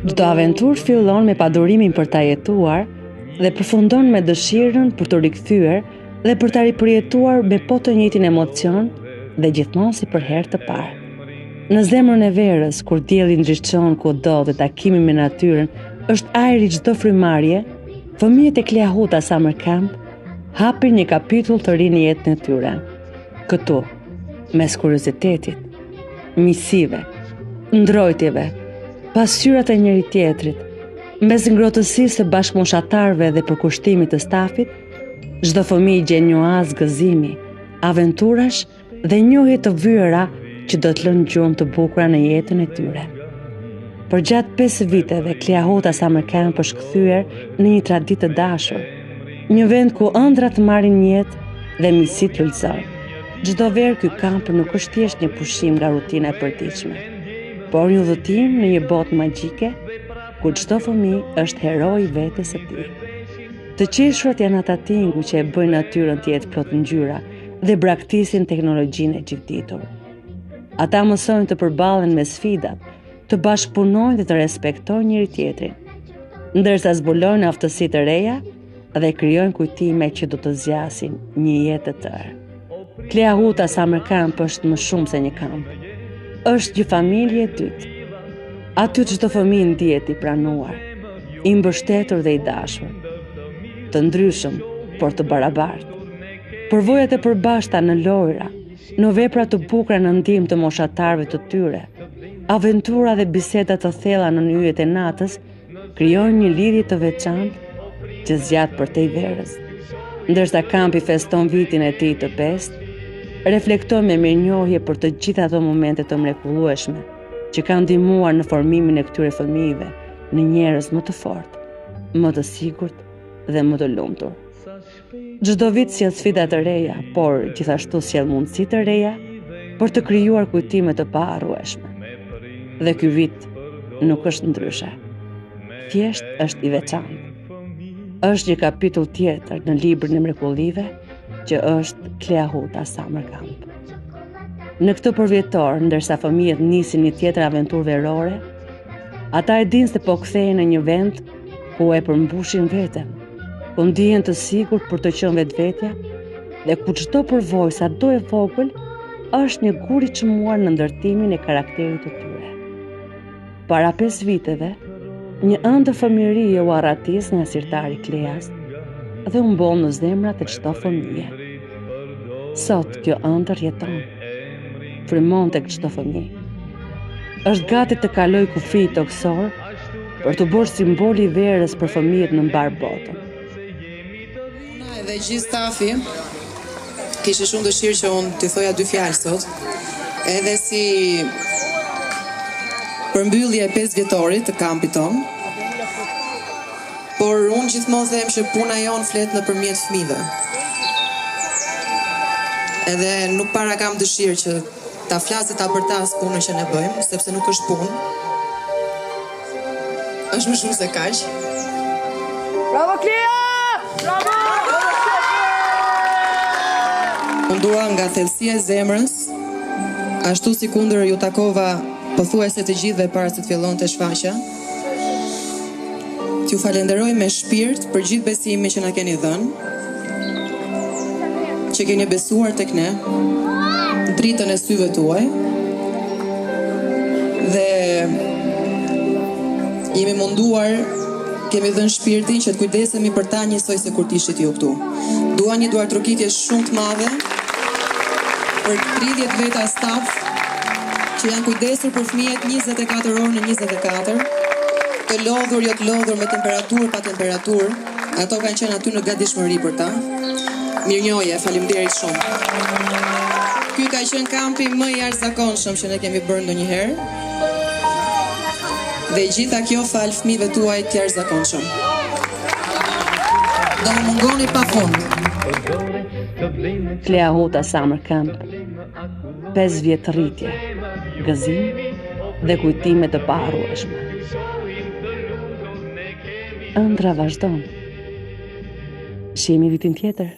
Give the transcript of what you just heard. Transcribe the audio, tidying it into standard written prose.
Çdo aventurë fillon me padurimin për ta jetuar dhe përfundon me dëshirën për të rikthyer dhe për ta ripërjetuar me po të njëjtin emocion dhe gjithmonë si për herë të parë. Në zemrën e verës, kur dielli ndriçon kudo dhe takimi me natyrën është ajri çdo frymarrje, fëmijët e Kleahuta Summer Camp hapin një kapitull të ri në jetën e tyre. Këtu, mes kuriozitetit, miqësive, ndrojtjeve, pasqyrat e njëri tjetrit, mes ngrohtësisë së bashkëmoshatarëve dhe përkushtimit të stafit, çdo fëmijë gjen një oazë gëzimi, aventurash dhe njohje të vyera që do të lënë gjumë të bukura në jetën e tyre. Për gjatë 5 viteve, Kleahuta Summer Camp është kthyer në një traditë të dashur, një vend ku ëndrat marrin jetë dhe miqësitë lulëzojnë. Çdo verë ky kamp nuk është thjesht një pushim nga rutina e përditshme, por një udhëtim në një botë magjike ku çdo fëmijë është hero i vetes së tij. Të qeshurat janë ata tingu që e bëjnë natyrën të jetë plot ngjyra dhe braktisin teknologjinë e çiftitur. Ata mësojnë të përballen me sfidat, të bashkëpunojnë dhe të respektojnë njëri tjetrin, ndërsa zbulojnë aftësi të reja dhe krijojnë kujtime që do të zgjasin një jetë të tërë. Kleahuta Summer Camp është më shumë se një kamp. Është një familje e dytë. Aty çdo fëmijë ndihet i pranuar, i mbështetur dhe i dashur. Të ndryshëm, por të barabartë. Përvojat e përbashkëta në lojra, në vepra të bukura në ndihmë të moshatarëve të tyre, aventura dhe biseda të thella në yjet e natës krijojnë një lidhje të veçantë që zgjat përtej verës. Ndërsa kampi feston vitin e tij të 5, reflekton me mirënjohje për të gjitha ato momente të mrekullueshme që kanë ndihmuar në formimin e këtyre fëmijëve në njerëz më të fortë, më të sigurt dhe më të lumtur. Çdo vit sjell sfida të reja, por gjithashtu sjell mundësi të reja për të krijuar kujtime të paharrueshme. Dhe ky vit nuk është ndryshe. Thjesht është i veçantë. Është një kapitull tjetër në librin e mrekullive që është Kleahuta Summer Camp. Në këtë përvjetor, ndërsa fëmijët nisin një tjetër aventurë verore, ata e dinë se po kthehen në një vend ku e përmbushin veten, ku ndihen të sigurt për të qenë vetvetja dhe ku çdo përvojë sado e vogël është një gur i çmuar në ndërtimin e karakterit të tyre. Para 5 viteve, një ëndër fëmijërie u arratis nga sirtari Kleas dhe u mboll në zemrat e çdo fëmije. Sot kjo ëndër jeton, frymon tek çdo fëmijë. Është gati të kalojë kufi toksor për të bërë simbol i verës për fëmijët në mbar botën. Unë edhe gjithë stafi kishte shumë dëshirë që unë t'i thoja 2 fjalë sot, edhe si përmbyllje e 5 vjetorit të kampit tonë, por unë gjithmonë them që puna jonë flet nëpërmjet fëmijëve. Edhe nuk para kam dëshirë që ta flas ta përtas punën që ne bëjmë, sepse nuk është punë. Është më shumë se kaq. Bravo Klea! Bravo! Unë dua nga thellësia e zemrës, ashtu si kundër ju takova pothuajse të gjithëve para se të fillonte shfaqja, t'ju falenderoj me shpirt për gjithë besimin që na keni dhënë, që keni besuar tek ne, dritën e syve tuaj, dhe jemi munduar, kemi dhënë shpirtin që të kujdesemi për ta njësoj se kur t'ishit ju këtu. Dua një duartrokitje shumë të madhe për 30 veta staf që janë kujdesur për fëmijët 24 orë në 24, të lodhur, jo të lodhur, me temperaturë, pa temperaturë, ato kanë qenë aty në gatishmëri për ta. Mirënjohje, faleminderit shumë. Ky ka qenë kampi më i jashtëzakonshëm që ne kemi bërë ndonjëherë. Dhe gjitha kjo fal fëmijëve tuaj të jashtëzakonshëm. Do më mungoni pafund. Kleahuta Summer Camp, 5 vjet rritje, gëzim dhe kujtime të paharrueshme. Ëndra vazhdon. Shihemi vitin tjetër.